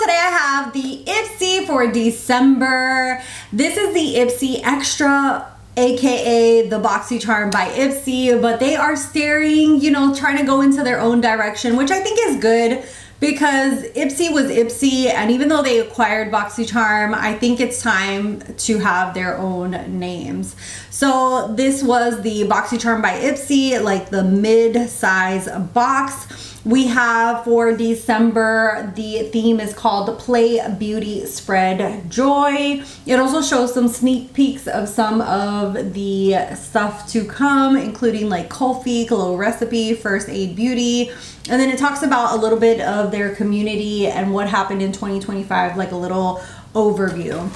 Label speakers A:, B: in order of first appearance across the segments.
A: today I have the Ipsy for December. This is the Ipsy Extra, aka the boxycharm by Ipsy, but they are staring, trying to go into their own direction, which I think is good because Ipsy was Ipsy, and even though they acquired boxycharm, I think it's time to have their own names. So this was the boxycharm by Ipsy, like the mid-size box. We have for December, the theme is called Play, Beauty, Spread Joy. It also shows some sneak peeks of some of the stuff to come, including like Coffee, Glow Recipe, First Aid Beauty. And then it talks about a little bit of their community and what happened in 2025, like a little overview.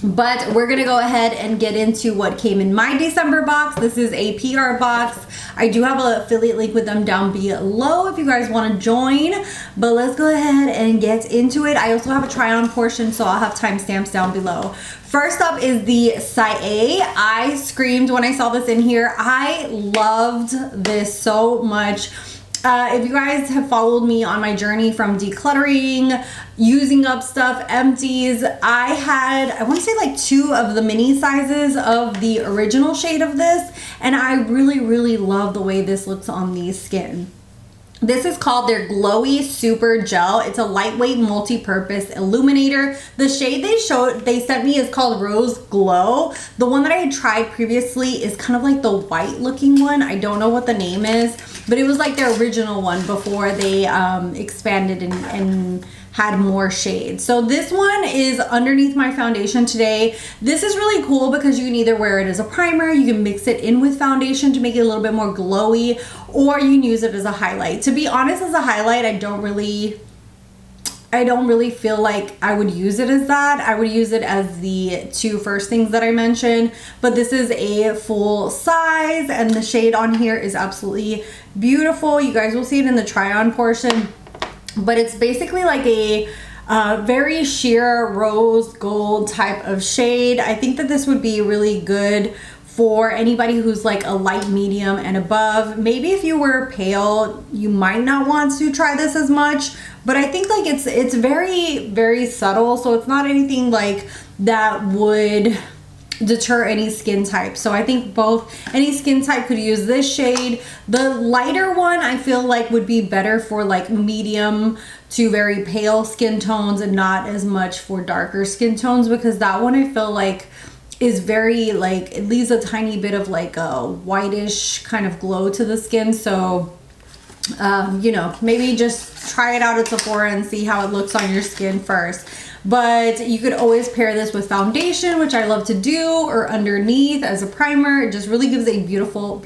A: But we're gonna go ahead and get into what came in my December box. This is a PR box. I do have an affiliate link with them down below if you guys want to join, but let's go ahead and get into it. I also have a try on portion, so I'll have timestamps down below. First up is the Sae. I screamed when I saw this in here. I loved this so much. If you guys have followed me on my journey from decluttering, using up stuff, empties, I want to say like 2 of the mini sizes of the original shade of this, and I really love the way this looks on the skin. This is called their Glowy Super Gel. It's a lightweight multi-purpose illuminator. The shade they sent me is called Rose Glow. The one that I had tried previously is kind of like the white looking one. I don't know what the name is, but it was like their original one before they expanded and had more shades. So this one is underneath my foundation today. This is really cool because you can either wear it as a primer, you can mix it in with foundation to make it a little bit more glowy, or you can use it as a highlight. To be honest, as a highlight, I don't really feel like I would use it as that. I would use it as the 2 first things that I mentioned, but this is a full size and the shade on here is absolutely beautiful. You guys will see it in the try on portion, but it's basically like a very sheer rose gold type of shade. I think that this would be really good for anybody who's like a light medium and above. Maybe if you were pale, you might not want to try this as much, but I think like it's very subtle, so it's not anything like that would deter any skin type. So I think any skin type could use this shade. The lighter one I feel like would be better for like medium to very pale skin tones and not as much for darker skin tones, because that one I feel like is very like, it leaves a tiny bit of like a whitish kind of glow to the skin. So maybe just try it out at Sephora and see how it looks on your skin first. But you could always pair this with foundation, which I love to do, or underneath as a primer. It just really gives a beautiful,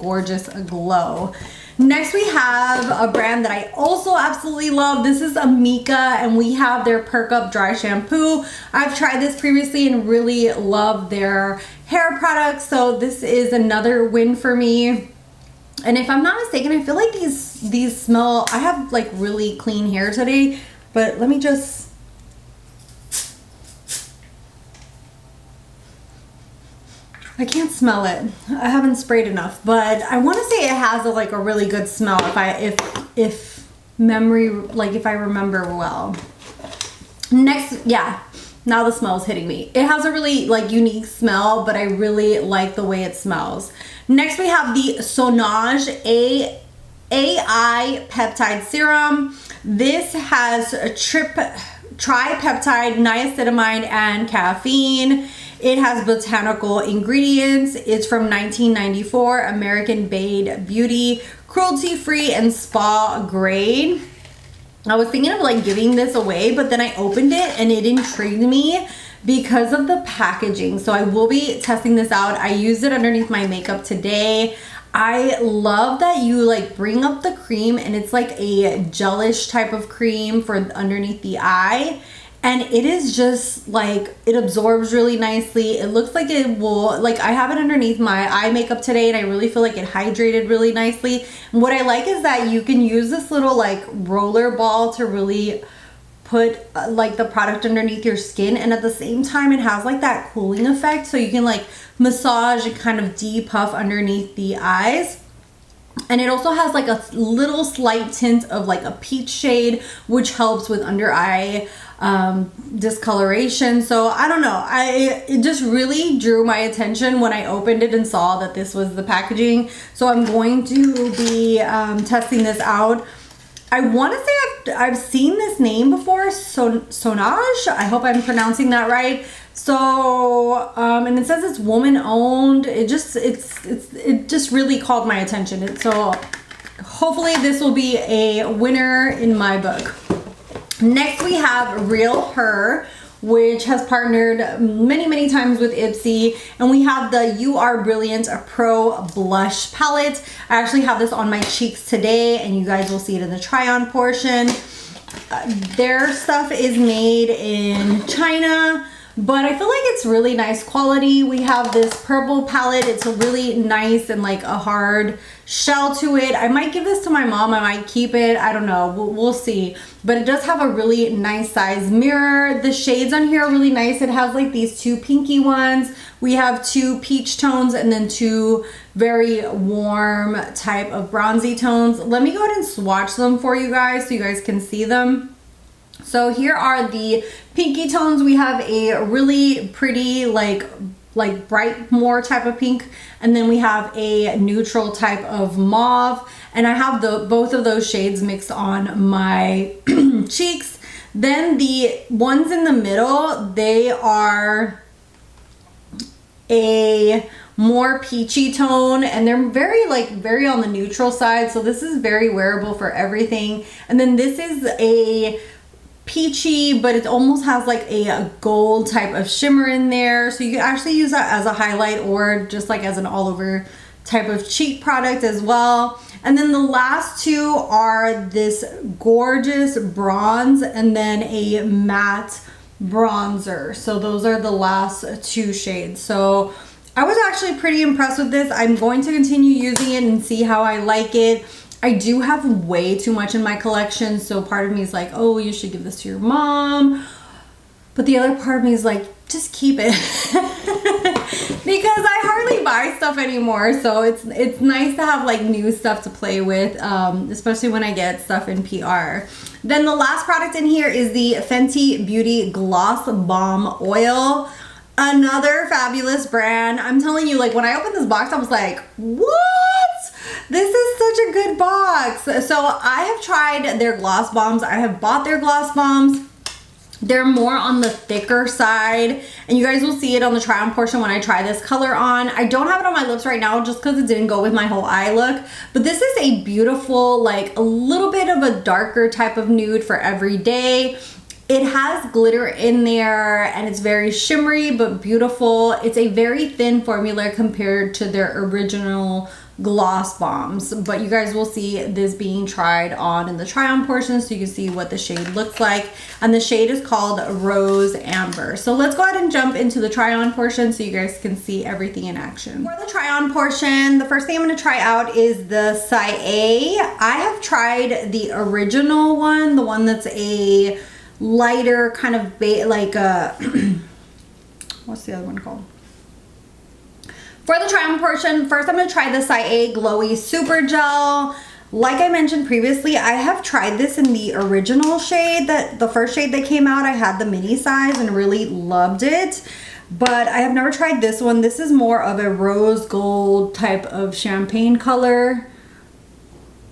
A: gorgeous glow. Next we have a brand that I also absolutely love. This is Amika, and we have their Perk Up Dry Shampoo. I've tried this previously and really love their hair products, so this is another win for me. And if I'm not mistaken, I feel like these smell, I have like really clean hair today, but let me just, I can't smell it. I haven't sprayed enough, but I want to say it has a really good smell if I remember well. Next, yeah, now the smell's hitting me. It has a really unique smell, but I really like the way it smells. Next we have the Sonage AI Peptide Serum. This has a tripeptide, niacinamide, and caffeine. It has botanical ingredients. It's from 1994, American Made Beauty, cruelty-free and spa grade. I was thinking of giving this away, but then I opened it and it intrigued me because of the packaging. So I will be testing this out. I used it underneath my makeup today. I love that you bring up the cream and it's like a gelish type of cream for underneath the eye. And it is just it absorbs really nicely. It looks like it will, I have it underneath my eye makeup today and I really feel like it hydrated really nicely. And what I like is that you can use this little roller ball to really put the product underneath your skin, and at the same time it has that cooling effect, so you can massage and kind of depuff underneath the eyes. And it also has like a little slight tint of like a peach shade, which helps with under eye discoloration. So I don't know, it just really drew my attention when I opened it and saw that this was the packaging. So I'm going to be testing this out. I want to say I've seen this name before, Sonage. I hope I'm pronouncing that right. So and it says it's woman owned. It just really called my attention. So hopefully this will be a winner in my book. Next we have Real Her, which has partnered many times with Ipsy, and we have the You Are Brilliant Pro Blush Palette. I actually have this on my cheeks today, and you guys will see it in the try on portion. Their stuff is made in China, but I feel like it's really nice quality. We have this purple palette. It's a really nice and like a hard shell to it. I might give this to my mom. I might keep it. I don't know. We'll see. But it does have a really nice size mirror. The shades on here are really nice. It has like these two pinky ones. We have two peach tones and then two very warm type of bronzy tones. Let me go ahead and swatch them for you guys so you guys can see them. So here are the pinky tones. We have a really pretty like bright more type of pink, and then we have a neutral type of mauve, and I have both of those shades mixed on my cheeks. Then the ones in the middle, they are a more peachy tone, and they're very on the neutral side, so this is very wearable for everything. And then this is a peachy, but it almost has like a gold type of shimmer in there, so you can actually use that as a highlight or just like as an all over type of cheek product as well. And then the last two are this gorgeous bronze and then a matte bronzer. So those are the last two shades. So I was actually pretty impressed with this. I'm going to continue using it and see how I like it. I do have way too much in my collection, so part of me is like, oh, you should give this to your mom. But the other part of me is like, just keep it. Because I hardly buy stuff anymore, so it's nice to have like new stuff to play with, especially when I get stuff in PR. Then the last product in here is the Fenty Beauty Gloss Bomb Oil. Another fabulous brand. I'm telling you, like when I opened this box, I was like, what? This is such a good box. So I have tried their gloss bombs. I have bought their gloss bombs. They're more on the thicker side, and you guys will see it on the try on portion when I try this color on. I don't have it on my lips right now just because it didn't go with my whole eye look, but this is a beautiful, like a little bit of a darker type of nude for every day. It has glitter in there and it's very shimmery but beautiful. It's a very thin formula compared to their original gloss bombs, but you guys will see this being tried on in the try on portion so you can see what the shade looks like. And the shade is called Rose Amber. So let's go ahead and jump into the try on portion so you guys can see everything in action. For the try on portion, the first thing I'm going to try out is the Cyan. I have tried the original one, the one that's a lighter kind of like a what's the other one called? For the try on portion, first I'm going to try the Cyan Glowy Super Gel. Like I mentioned previously, I have tried this in the original shade, the first shade that came out. I had the mini size and really loved it, but I have never tried this one. This is more of a rose gold type of champagne color,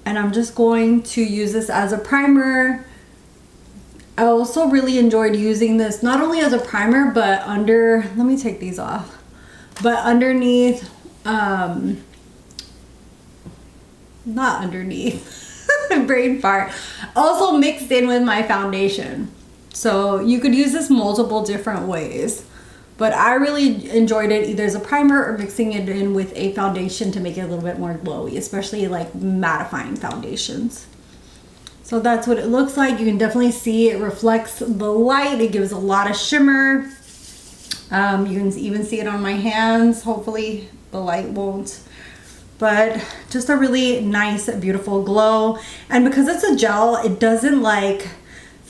A: and I'm just going to use this as a primer. I also really enjoyed using this not only as a primer, but let me take these off. But underneath, not underneath, brain fart, also mixed in with my foundation. So you could use this multiple different ways, but I really enjoyed it either as a primer or mixing it in with a foundation to make it a little bit more glowy, especially like mattifying foundations. So that's what it looks like. You can definitely see it reflects the light. It gives a lot of shimmer. You can even see it on my hands. Hopefully the light won't, but just a really nice, beautiful glow. And because it's a gel, it doesn't like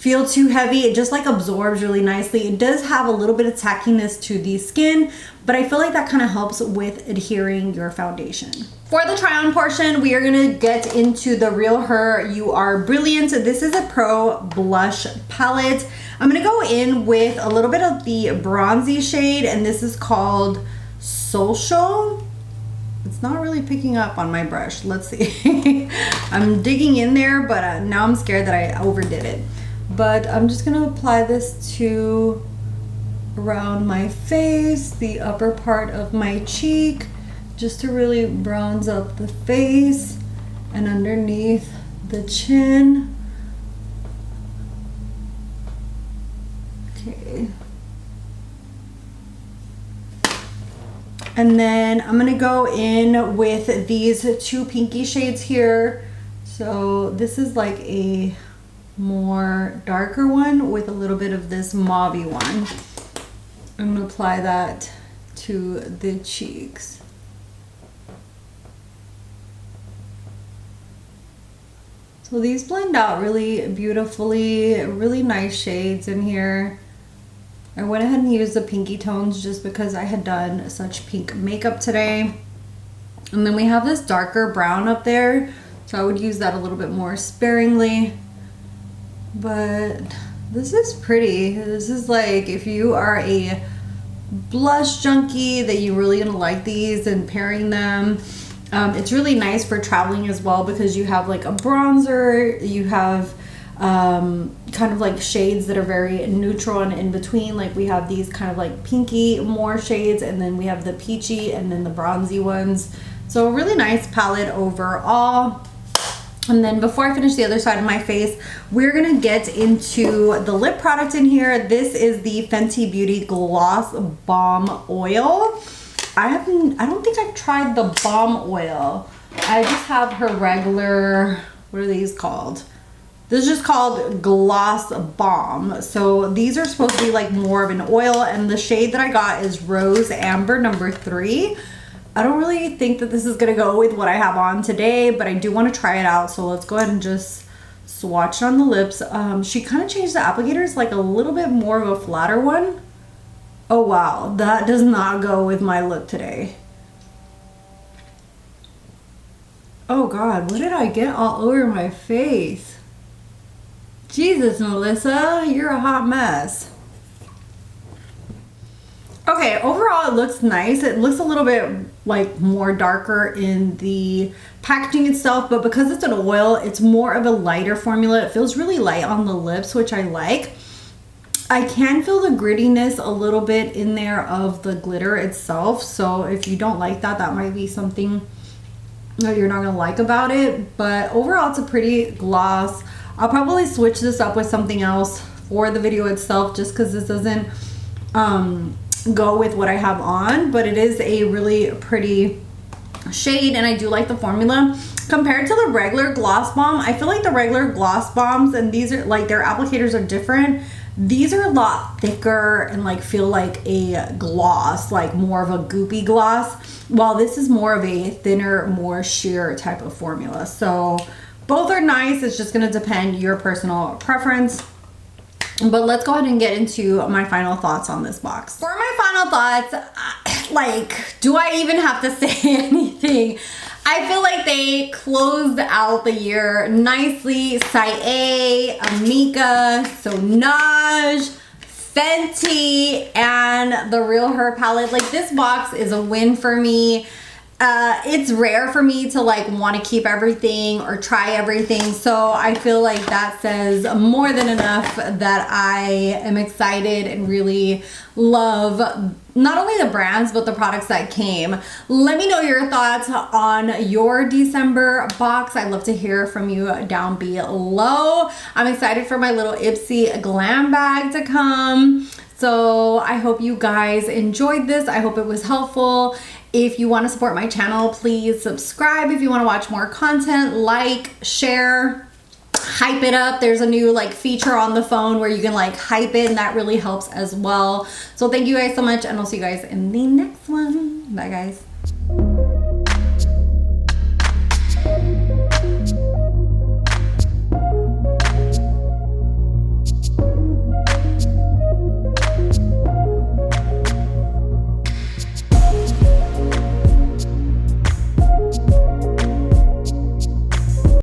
A: feel too heavy. It just like absorbs really nicely. It does have a little bit of tackiness to the skin, but I feel like that kind of helps with adhering your foundation. For the try on portion, we are gonna get into the Real Her You Are Brilliant. This is a Pro Blush palette. I'm gonna go in with a little bit of the bronzy shade, and this is called Social. It's not really picking up on my brush. Let's see. I'm digging in there, but now I'm scared that I overdid it. But I'm just gonna apply this to around my face, the upper part of my cheek, just to really bronze up the face and underneath the chin. Okay. And then I'm gonna go in with these two pinky shades here. So this is like a more darker one with a little bit of this mauvey one. I'm gonna apply that to the cheeks. So these blend out really beautifully, really nice shades in here. I went ahead and used the pinky tones just because I had done such pink makeup today. And then we have this darker brown up there, so I would use that a little bit more sparingly. But this is pretty. This is like, if you are a blush junkie, that you really gonna like these and pairing them. It's really nice for traveling as well because you have like a bronzer, you have kind of like shades that are very neutral and in between. Like we have these kind of like pinky more shades, and then we have the peachy and then the bronzy ones. So a really nice palette overall. And then before I finish the other side of my face, we're gonna get into the lip product in here. This is the Fenty Beauty Gloss Balm Oil. I don't think I've tried the balm oil. I just have her regular, what are these called? This is just called Gloss Balm. So these are supposed to be like more of an oil, and the shade that I got is Rose Amber number 3. I don't really think that this is gonna go with what I have on today, but I do want to try it out. So let's go ahead and just swatch it on the lips. She kind of changed the applicators, like a little bit more of a flatter one. Oh wow, that does not go with my look today. Oh God, what did I get all over my face? Jesus, Melissa, you're a hot mess. Okay, overall it looks nice. It looks a little bit like more darker in the packaging itself, but because it's an oil, it's more of a lighter formula. It feels really light on the lips, which I like. I can feel the grittiness a little bit in there of the glitter itself. So if you don't like that, that might be something that you're not gonna like about it. But overall, it's a pretty gloss. I'll probably switch this up with something else for the video itself, just because this doesn't go with what I have on. But it is a really pretty shade, and I do like the formula. Compared to the regular gloss balm, I feel like the regular gloss balms, and these are like, their applicators are different. These are a lot thicker and like feel like a gloss, like more of a goopy gloss, while this is more of a thinner, more sheer type of formula. So both are nice. It's just going to depend your personal preference. But let's go ahead and get into my final thoughts on this box. For my final thoughts, like, do I even have to say anything? I feel like they closed out the year nicely. Saie, Amika, Sonage, Fenty, and the Real Her palette. Like, this box is a win for me. It's rare for me to like want to keep everything or try everything, so I feel like that says more than enough that I am excited and really love not only the brands but the products that came. Let me know your thoughts on your December box. I'd love to hear from you down below. I'm excited for my little Ipsy glam bag to come. So I hope you guys enjoyed this. I hope it was helpful. If you want to support my channel, please subscribe. If you want to watch more content, like, share, hype it up. There's a new like feature on the phone where you can like hype it, and that really helps as well. So thank you guys so much, and I'll see you guys in the next one. Bye guys.